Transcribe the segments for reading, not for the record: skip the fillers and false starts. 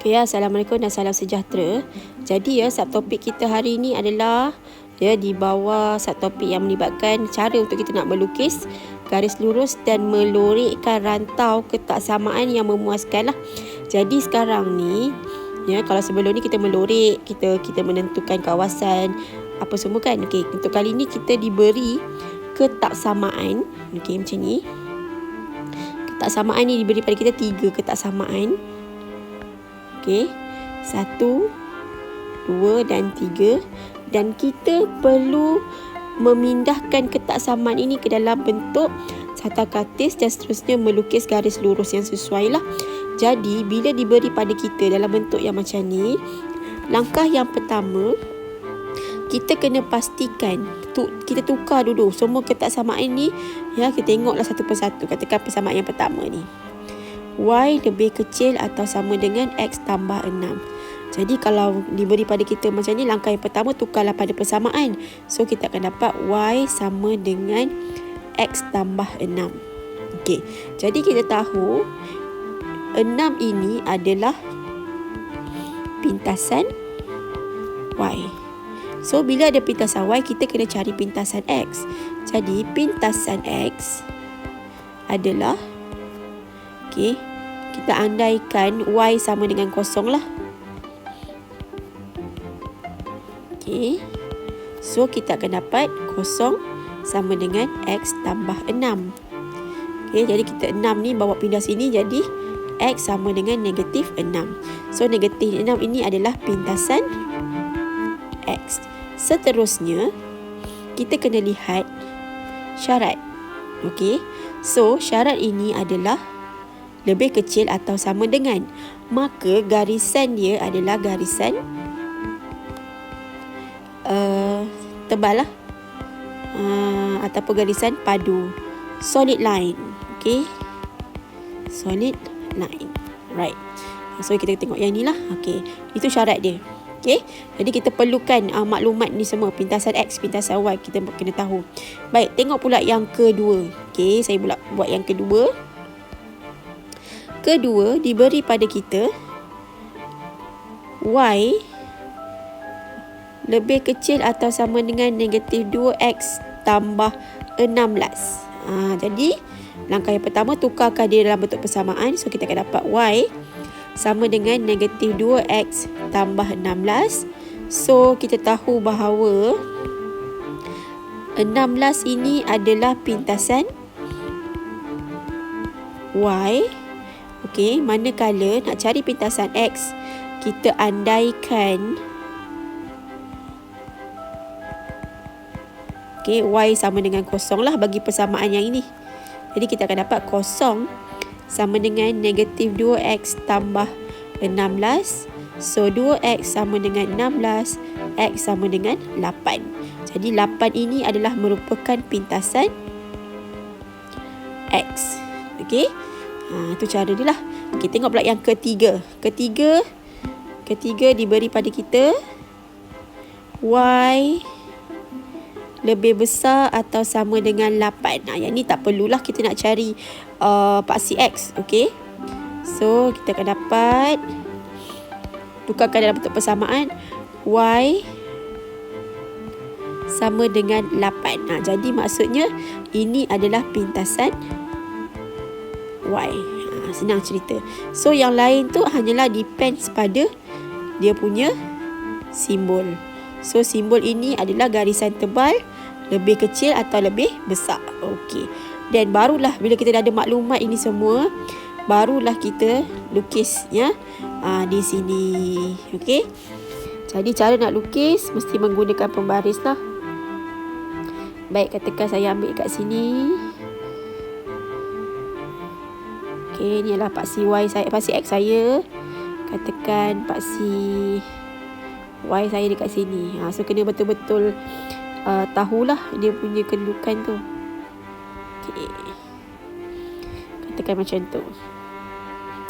Okay, Assalamualaikum dan salam sejahtera. Jadi subtopik kita hari ini adalah di bawah subtopik yang melibatkan cara untuk kita nak melukis garis lurus dan melorikkan rantau ketaksamaan yang memuaskan lah. Jadi sekarang ni kalau sebelum ni kita melorik, kita menentukan kawasan apa semua kan. Okey, untuk kali ni kita diberi ketaksamaan. Okey, macam ni. Ketaksamaan ni diberi pada kita 3 ketaksamaan. Okey, 1, 2 dan 3. Dan kita perlu memindahkan ketaksamaan ini ke dalam bentuk sarkatis dan seterusnya melukis garis lurus yang sesuai lah. Jadi bila diberi pada kita dalam bentuk yang macam ni, langkah yang pertama kita kena pastikan kita tukar dulu semua ketaksamaan ni. Kita tengoklah satu persatu. Katakan persamaan yang pertama ni, Y lebih kecil atau sama dengan X tambah 6. Jadi kalau diberi pada kita macam ni, langkah yang pertama tukarlah pada persamaan. So kita akan dapat Y sama dengan X tambah 6. Okey, jadi kita tahu 6 ini adalah pintasan Y. So bila ada pintasan Y, kita kena cari pintasan X. Jadi pintasan X adalah, okey, kita andaikan Y sama dengan kosong lah. Okey, so kita akan dapat kosong sama dengan X tambah 6. Okey, jadi kita 6 ni bawa pindah sini, jadi X sama dengan negatif 6. So negatif 6 ini adalah pintasan X. Seterusnya kita kena lihat syarat. Okey, so syarat ini adalah lebih kecil atau sama dengan, maka garisan dia adalah garisan tebal lah, ataupun garisan padu, solid line. Okey, solid line, right. So kita tengok yang ni lah. Okey, itu syarat dia. Okey, jadi kita perlukan maklumat ni semua, pintasan X, pintasan Y, kita kena tahu. Baik, tengok pula yang kedua. Okey, saya pula buat yang kedua. Kedua, diberi pada kita Y lebih kecil atau sama dengan negatif 2X tambah 16. Jadi langkah yang pertama, tukarkan dia dalam bentuk persamaan. So kita akan dapat Y sama dengan negatif 2X tambah 16. So kita tahu bahawa 16 ini adalah pintasan Y. Okey, manakala nak cari pintasan X, kita andaikan Y sama dengan kosong lah bagi persamaan yang ini. Jadi kita akan dapat kosong sama dengan negatif 2X tambah 16. So 2X sama dengan 16, X sama dengan 8. Jadi 8 ini adalah merupakan pintasan X. Okey, itu cara dia lah. Okey, tengok pula yang ketiga. Ketiga diberi pada kita Y lebih besar atau sama dengan 8. Yang ni tak perlulah kita nak cari paksi X. Okey, so kita akan dapat, tukarkan dalam bentuk persamaan, Y sama dengan 8. Jadi maksudnya ini adalah pintasan Y. Senang cerita. So yang lain tu hanyalah depends pada dia punya simbol. So simbol ini adalah garisan tebal, lebih kecil atau lebih besar. Okey, dan barulah bila kita dah ada maklumat ini semua, barulah kita lukis di sini. Okey, jadi cara nak lukis mesti menggunakan pembaris lah. Baik, katakan saya ambil kat sini. Okey, ni adalah paksi Y saya, paksi X saya. Katakan paksi Y saya dekat sini. So kena betul-betul tahulah dia punya kedudukan tu. Okey, katakan macam tu.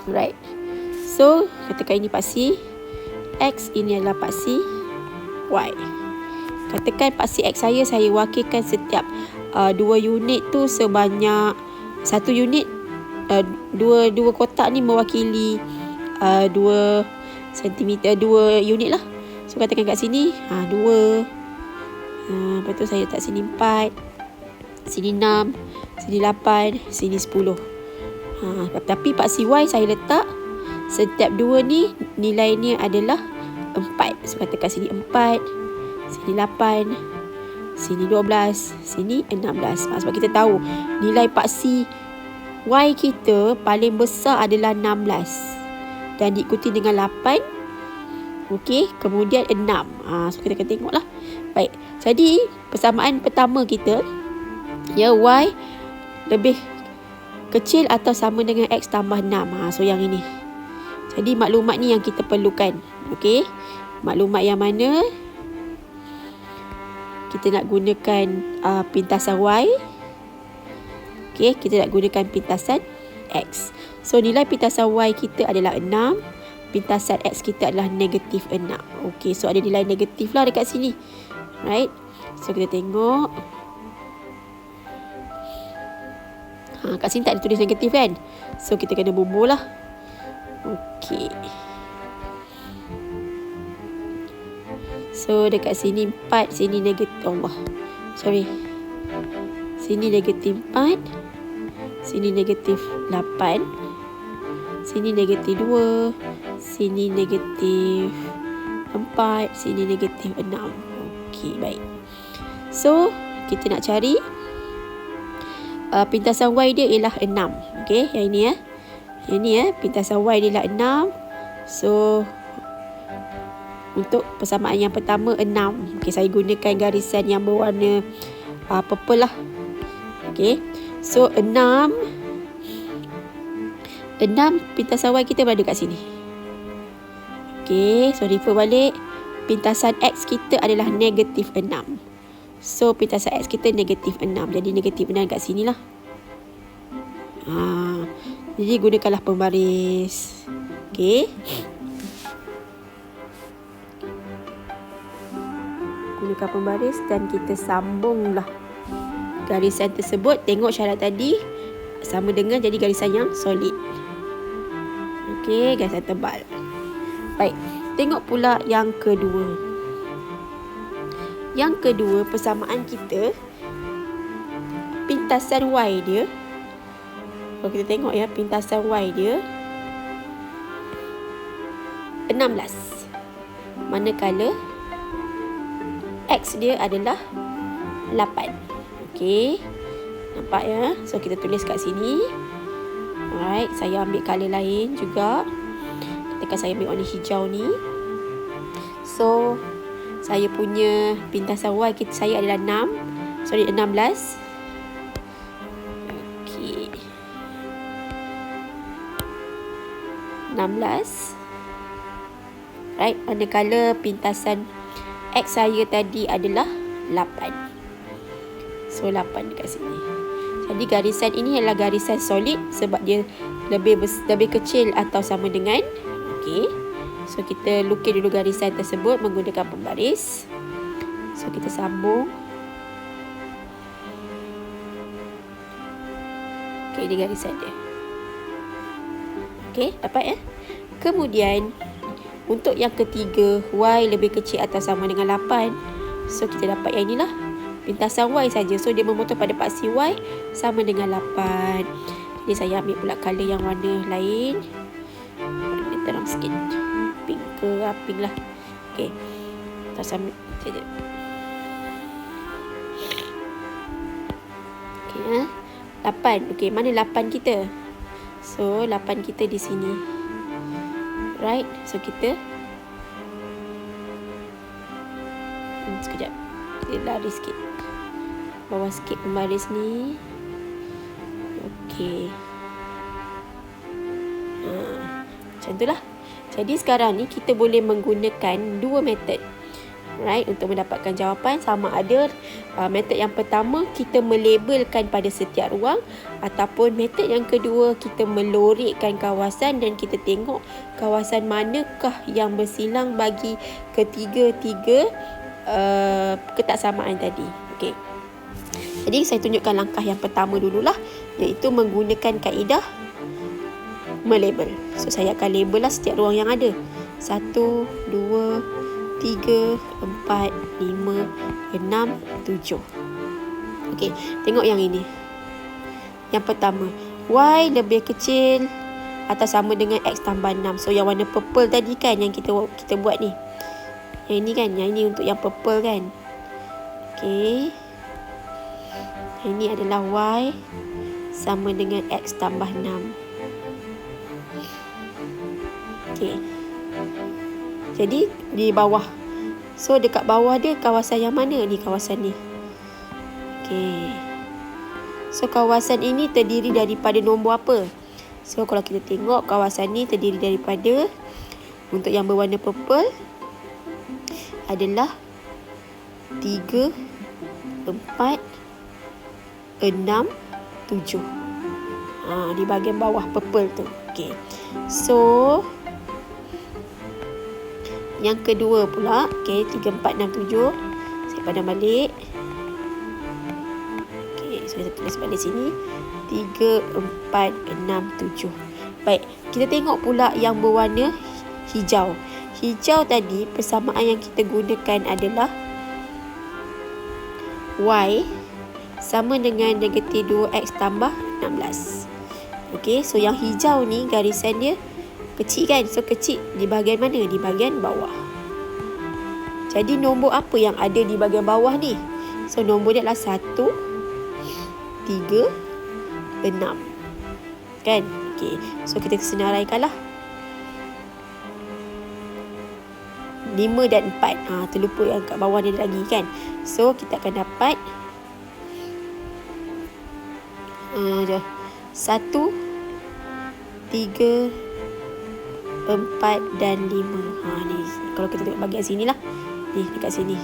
Right. So katakan ini paksi X, ini adalah paksi Y. Katakan paksi X saya wakilkan setiap 2 unit tu sebanyak 1 unit. Dua kotak ni mewakili 2 sentimeter, 2 unit lah. So katakan kat sini 2. Lepas tu saya letak sini 4, sini 6, sini 8, sini 10. Tapi paksi Y saya letak setiap 2 ni nilainya adalah 4. So katakan sini 4, sini 8, sini 12, sini 16. Sebab kita tahu nilai paksi Y kita paling besar adalah 16 dan diikuti dengan 8. Okey, kemudian 6. So kita akan tengoklah. Baik. Jadi persamaan pertama kita, ya, Y lebih kecil atau sama dengan X tambah 6. So yang ini. Jadi maklumat ni yang kita perlukan. Okey. Maklumat yang mana kita nak gunakan pintasan Y. Okey, kita nak gunakan pintasan X. So nilai pintasan Y kita adalah 6. Pintasan X kita adalah negatif 6. Okey, so ada nilai negatif lah dekat sini. Right. So kita tengok. Kat sini tak ada tulis negatif kan? So kita kena bumbur lah. Okey. So dekat sini 4, sini negatif. Sini negatif 4, sini negatif 8, sini negatif 2, sini negatif 4, sini negatif 6. Okey, baik. So kita nak cari pintasan Y dia ialah 6. Okey, yang ini ya. Yang ni ya, pintasan Y dia ialah 6. So untuk persamaan yang pertama 6. Okey, saya gunakan garisan yang berwarna purple lah. Okey. So 6 pintasan Y kita berada kat sini. Okey, so refer balik. Pintasan X kita adalah negatif 6. So pintasan X kita negatif 6. Jadi negatif 6 kat sini lah. Jadi gunakanlah pembaris. Okey. Gunakan pembaris dan kita sambunglah garisan tersebut. Tengok syarat tadi sama dengan jadi garisan yang solid. Okey, garisan tebal. Baik, tengok pula yang kedua. Yang kedua, persamaan kita pintasan Y dia. Kalau kita tengok ya, pintasan Y dia 16. Manakala X dia adalah 8. Okey. Nampak ya? So kita tulis kat sini. Alright, saya ambil color lain juga. Katakan saya ambil warna hijau ni. So saya punya pintasan Y saya adalah 16. Okey. 16. Right, manakala pintasan X saya tadi adalah 8. So 8 dekat sini. Jadi garisan ini adalah garisan solid sebab dia lebih kecil atau sama dengan. Okey. So kita lukis dulu garisan tersebut menggunakan pembaris. So kita sambung. Okey, ini garisan dia. Okey, dapat ya? Kemudian untuk yang ketiga, Y lebih kecil atau sama dengan 8. So kita dapat yang inilah. Pintasan Y saja. So dia memotong pada paksi Y sama dengan 8. Jadi saya ambil pula color yang warna lain. Warna terang sikit. Pink ke pink lah. Okey. Kita sambil saja. Okey, 8. Okey, mana 8 kita? So 8 kita di sini. Right. So kita sekejap. Kita lari sikit. Bawah sikit pembaris ni. Okey. Macam itulah. Jadi sekarang ni kita boleh menggunakan dua metod. Right, untuk mendapatkan jawapan. Sama ada metod yang pertama kita melabelkan pada setiap ruang, ataupun metod yang kedua kita melorikkan kawasan dan kita tengok kawasan manakah yang bersilang bagi ketiga-tiga ketaksamaan tadi. Okey. Jadi saya tunjukkan langkah yang pertama dululah, iaitu menggunakan kaedah melabel. So saya akan label lah setiap ruang yang ada. 1, 2, 3, 4, 5, 6, 7. Okey, tengok yang ini. Yang pertama, Y lebih kecil atau sama dengan X tambah 6. So yang warna purple tadi kan yang kita buat ni. Yang ini kan, yang ini untuk yang purple kan. Okey. Ini adalah Y sama dengan X tambah 6. Okey. Jadi di bawah. So dekat bawah dia kawasan yang mana ni? Kawasan ni. Okey. So kawasan ini terdiri daripada nombor apa? So kalau kita tengok kawasan ni terdiri daripada, untuk yang berwarna purple adalah 3, 4, 6, 7. Di bahagian bawah purple tu. Okey. So yang kedua pula, okey, 3, 4, 6, 7. Saya padam balik. Okey, so saya tulis balik sini. 3, 4, 6, 7. Baik, kita tengok pula yang berwarna hijau. Hijau tadi persamaan yang kita gunakan adalah Y sama dengan negatif 2X tambah 16. Okey, so yang hijau ni garisan dia kecil kan? So kecil di bahagian mana? Di bahagian bawah. Jadi nombor apa yang ada di bahagian bawah ni? So nombor dia adalah 1, 3, 6. Kan? Okey, so kita senaraikanlah. 5 dan 4. Terlupa yang kat bawah ni lagi kan? So kita akan dapat 1, 3, 4 dan 5. Ni kalau kita tengok bahagian sini lah. Ni dekat sini.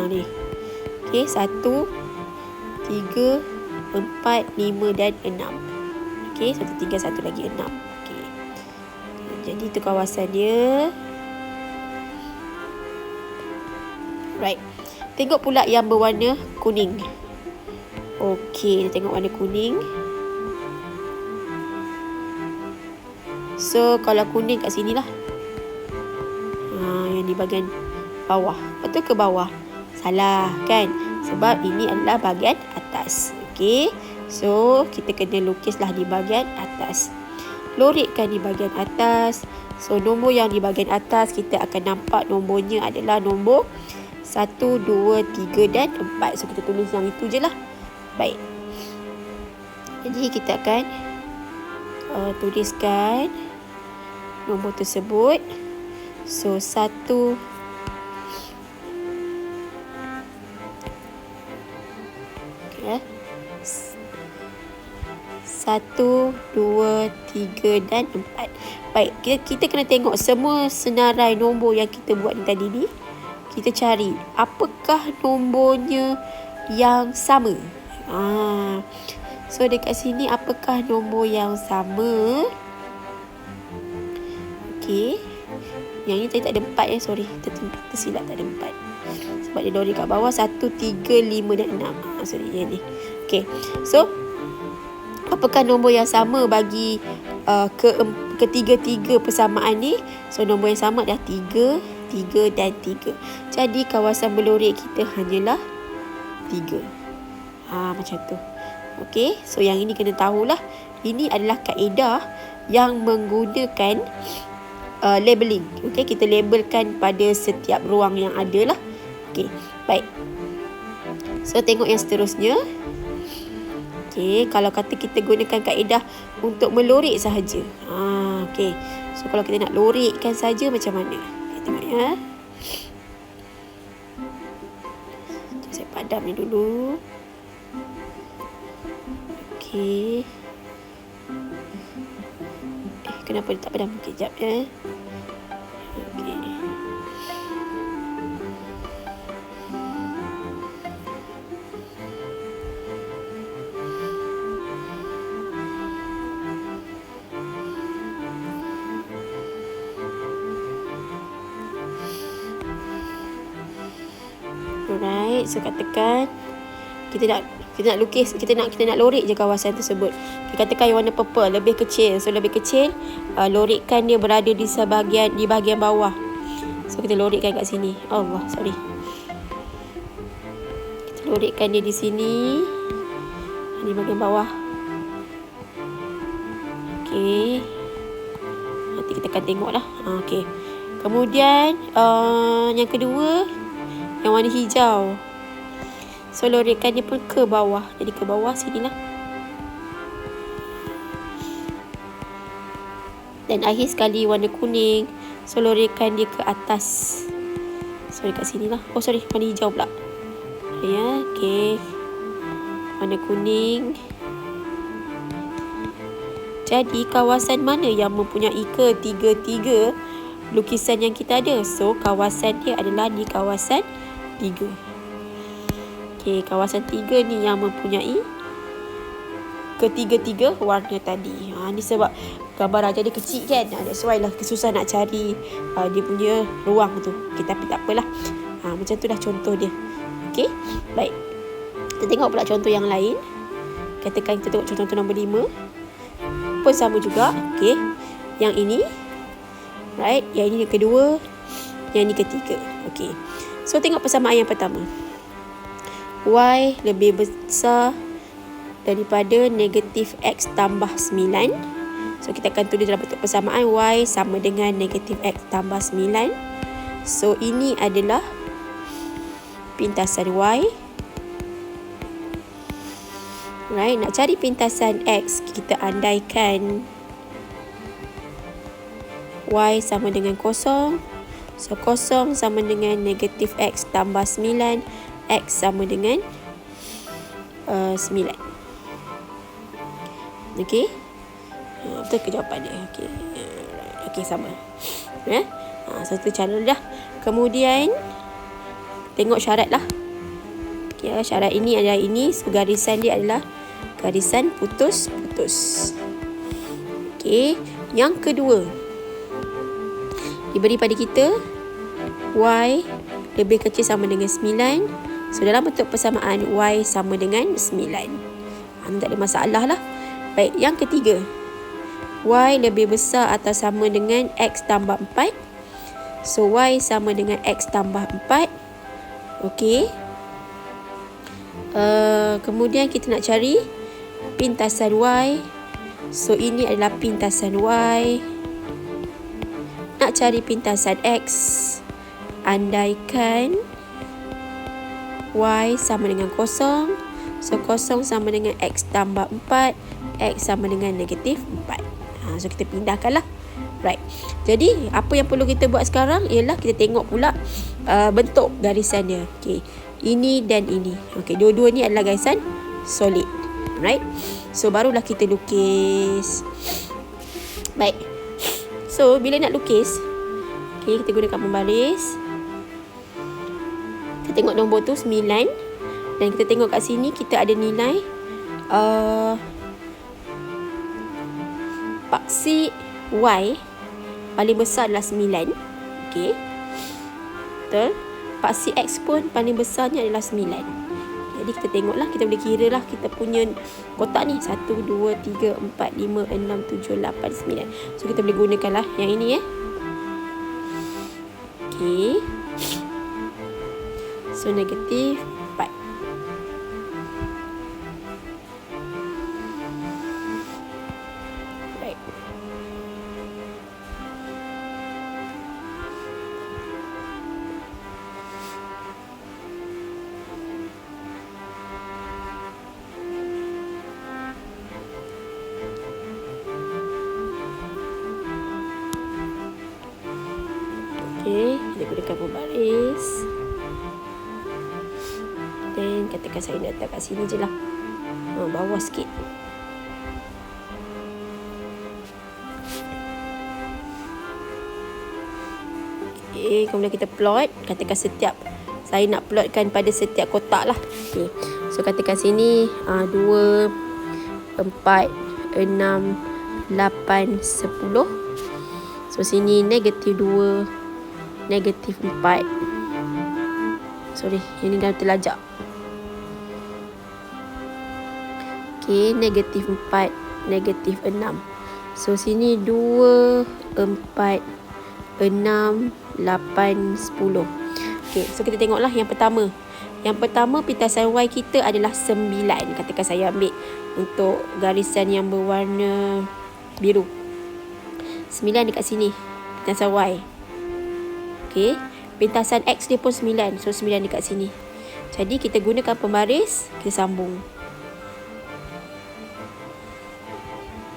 Ni. Okey, 1, 3, 4, 5 dan 6. Okey, satu tinggal satu lagi 6. Okey. Jadi itu kawasan dia. Right. Tengok pula yang berwarna kuning. Okey, kita tengok warna kuning. So kalau kuning kat sini lah. Yang di bahagian bawah. Betul ke bawah? Salah kan? Sebab ini adalah bahagian atas. Okey. So kita kena lukislah di bahagian atas. Lorikkan di bahagian atas. So nombor yang di bahagian atas kita akan nampak nombornya adalah nombor 1, 2, 3 dan 4. So kita tulis yang itu je lah. Baik. Jadi kita akan tuliskan nombor tersebut. So 1, 1, 2, 3 dan 4. Baik, kita kena tengok semua senarai nombor yang kita buat ni tadi ni. Kita cari apakah nombornya yang sama. So dekat sini apakah nombor yang sama? Okey. Yang ni tadi tak ada 4 ya, sorry. Tersilap tak ada 4. Sebab dia lori kat bawah 1, 3, 5 dan 6. Sorry, yang ni. Okey. So apakah nombor yang sama bagi ketiga-tiga persamaan ni? So nombor yang sama adalah 3, 3 dan 3. Jadi kawasan berlorik kita hanyalah 3. Macam tu. Okey, so yang ini kena tahulah. Ini adalah kaedah yang menggunakan labeling. Okey, kita labelkan pada setiap ruang yang ada lah. Okey, baik. So tengok yang seterusnya. Okey, kalau kata kita gunakan kaedah untuk melorik sahaja. Okey. So kalau kita nak lorikkan saja macam mana? Okay, tengok ya. Saya padam ni dulu. Okey. Kenapa dia tak padam? Kejap ya. Okey. Alright, so katakan kita nak lukis, kita nak lorik je kawasan tersebut. Kita katakan yang warna purple lebih kecil. So lebih kecil, lorikkan dia berada di bahagian bawah. So kita lorikkan kat sini. Allah, sorry. Kita lorikkan dia di sini. Di bahagian bawah. Okey. Nanti kita akan tengoklah. Okey. Kemudian yang kedua, yang warna hijau. So lorikkan dia pun ke bawah. Jadi ke bawah sinilah. Dan akhir sekali warna kuning. So lorikkan dia ke atas. So dekat sinilah. Oh sorry, warna hijau pula. Ya, okey. Warna kuning. Jadi kawasan mana yang mempunyai ketiga-tiga lukisan yang kita ada? So kawasan dia adalah di kawasan 3. Okey, kawasan 3 ni yang mempunyai ketiga-tiga warna tadi. Ni sebab gambar raja dia kecil kan. That's why lah susah nak cari dia punya ruang tu. Tapi tak apalah. Macam tu dah contoh dia. Okey, baik. Kita tengok pula contoh yang lain. Katakan kita tengok contoh nombor 5. Pun sama juga. Okey. Yang ini. Right. Yang ini yang kedua. Yang ini ketiga. Okey. So tengok persamaan yang pertama. Y lebih besar daripada negatif X tambah 9. So kita akan tulis dalam bentuk persamaan. Y sama dengan negatif X tambah 9. So ini adalah pintasan Y. Right, nak cari pintasan X, kita andaikan Y sama dengan 0. So 0 sama dengan negatif X tambah 9. X sama dengan 9. Okey. Betul ke jawapan dia? Okey. Okey, sama. Satu cara dah. Kemudian tengok syarat lah. Okay, syarat ini adalah ini. So garisan dia adalah garisan putus-putus. Okey. Yang kedua, diberi pada kita Y lebih kecil sama dengan 9. So dalam bentuk persamaan Y sama dengan 9. Tak ada masalah lah. Baik, yang ketiga, Y lebih besar atau sama dengan X tambah 4. So Y sama dengan X tambah 4. Okey. Kemudian kita nak cari pintasan Y. So ini adalah pintasan Y. Nak cari pintasan X, andaikan Y sama dengan 0. So 0 sama dengan X tambah 4. X sama dengan negatif 4. So kita pindahkan lah. Right. Jadi apa yang perlu kita buat sekarang ialah kita tengok pula bentuk garisan dia. Okay. Ini dan ini. Okay, dua-dua ni adalah garisan solid. Right. So barulah kita lukis. Baik. So bila nak lukis, okay, kita gunakan pembaris. Kita tengok nombor tu 9. Dan kita tengok kat sini kita ada nilai paksi Y paling besar adalah 9. Okey. Betul. Paksi X pun paling besarnya adalah 9. Jadi kita tengoklah, kita boleh kira lah kita punya kotak ni 1, 2, 3, 4, 5, 6, 7, 8, 9. So kita boleh gunakan lah yang ini Okey. So negatif 4. Right. Okey, kita gunakan pembaris. Dan katakan saya letak kat sini je lah. Bawah sikit. Okey, kemudian kita plot. Katakan setiap, saya nak plotkan pada setiap kotak lah. Okey, so katakan sini 2, 4, 6, 8, 10. So sini negatif 2, negatif 4. Sorry, ini dah terlajak. Okey, negatif 4, negatif 6. So sini 2, 4, 6, 8, 10. Okay, so kita tengoklah yang pertama. Yang pertama, pintasan Y kita adalah 9. Katakan saya ambil untuk garisan yang berwarna biru. 9 dekat sini, pintasan Y. Okay, pintasan X dia pun 9. So 9 dekat sini. Jadi kita gunakan pembaris, kita sambung.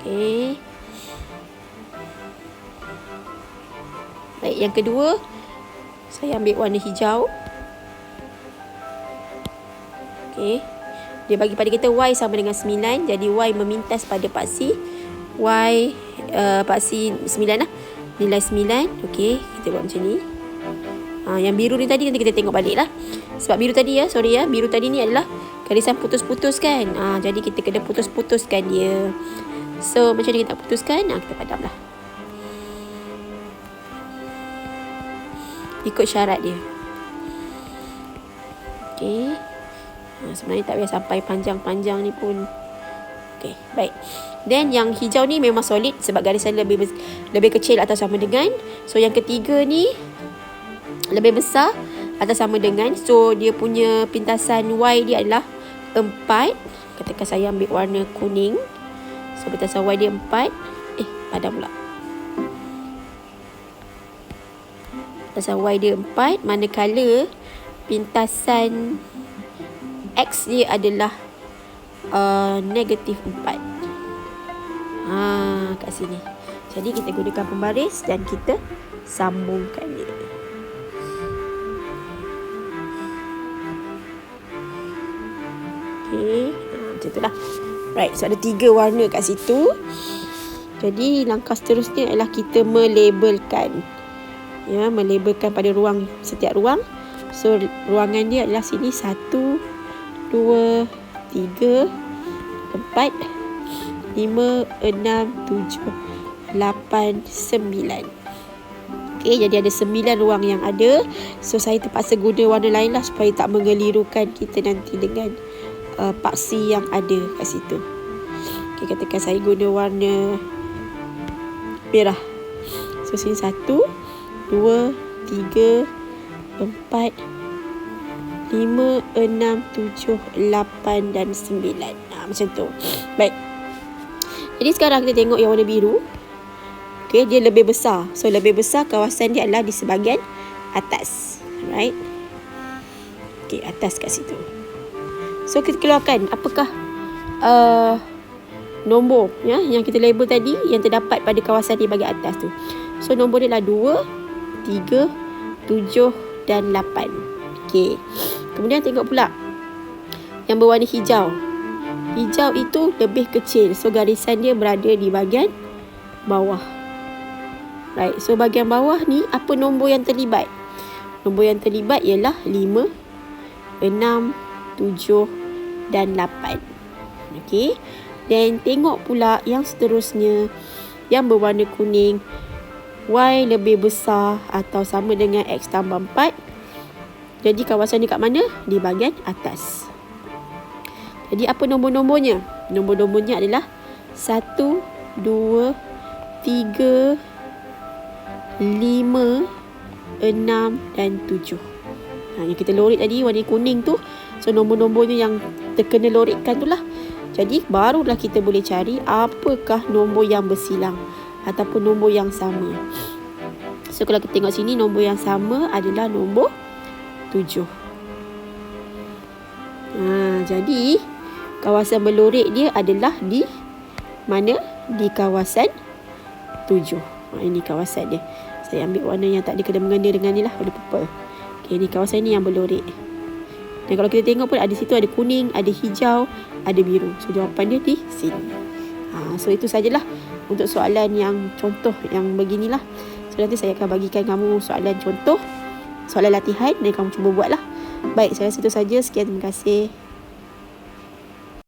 Okay. Baik, yang kedua, saya ambil warna hijau. Okay. Dia bagi pada kita Y sama dengan 9. Jadi Y memintas pada paksi Y, paksi 9 lah. Nilai 9. Okay, kita buat macam ni. Yang biru ni tadi nanti kita tengok balik lah. Sebab biru tadi biru tadi ni adalah garisan putus-putus kan. Jadi kita kena putus-putuskan dia. So macam ni kita putuskan, kita padam lah. Ikut syarat dia. Okay. Sebenarnya tak payah sampai panjang-panjang ni pun. Okay, baik. Then yang hijau ni memang solid sebab garisan lebih kecil atau sama dengan. So yang ketiga ni lebih besar atau sama dengan. So dia punya pintasan Y dia adalah 4. Katakan saya ambil warna kuning. So pintasan Y dia 4. Padam pula. Pintasan Y dia 4. Manakala pintasan X dia adalah negatif 4. Kat sini. Jadi kita gunakan pembaris dan kita sambungkan dia. Okay, macam tu lah. Right, so ada 3 warna kat situ. Jadi langkah seterusnya adalah kita melabelkan. Ya, melabelkan pada setiap ruang. So ruangan dia adalah sini 1, 2, 3, 4, 5, 6, 7, 8, 9. Okay, jadi ada 9 ruang yang ada. So saya terpaksa guna warna lain lah supaya tak mengelirukan kita nanti dengan paksi yang ada kat situ. Okay, katakan saya guna warna merah. So sini 1, 2, 3, 4, 5, 6, 7, 8 dan 9. Macam tu. Baik. Jadi sekarang kita tengok yang warna biru. Okay, dia lebih besar. So lebih besar kawasan dia adalah di sebahagian atas. Right. Okay, atas kat situ. So kita keluarkan apakah nombor yang kita label tadi yang terdapat pada kawasan di bahagian atas tu. So nombor dia adalah 2, 3, 7 dan 8. Okey. Kemudian tengok pula yang berwarna hijau. Hijau itu lebih kecil. So garisan dia berada di bahagian bawah. Right. So bahagian bawah ni apa nombor yang terlibat? Nombor yang terlibat ialah 5, 6, 7 dan 8. Okey. Dan tengok pula yang seterusnya yang berwarna kuning. Y lebih besar atau sama dengan X tambah 4. Jadi kawasan ni kat mana? Di bahagian atas. Jadi apa nombor-nombornya? Nombor-nombornya adalah 1, 2, 3, 5, 6 dan 7. Yang kita lorik tadi warna kuning tu. So nombor-nombornya yang terkena lorikkan tu lah. Jadi barulah kita boleh cari apakah nombor yang bersilang ataupun nombor yang sama. So kalau kita tengok sini, nombor yang sama adalah nombor 7. Jadi kawasan berlorik dia adalah di mana? Di kawasan 7. Ini kawasan dia. Saya ambil warna yang tak ada kena-mengena dengan ni lah, warna purple. Okay, ni kawasan ni yang berlorik. Dan kalau kita tengok pun ada situ ada kuning, ada hijau, ada biru. So jawapan dia di sini. So itu sajalah untuk soalan yang contoh yang beginilah. So nanti saya akan bagikan kamu soalan contoh, soalan latihan dan kamu cuba buatlah. Baik, saya rasa itu saja. Sekian, terima kasih.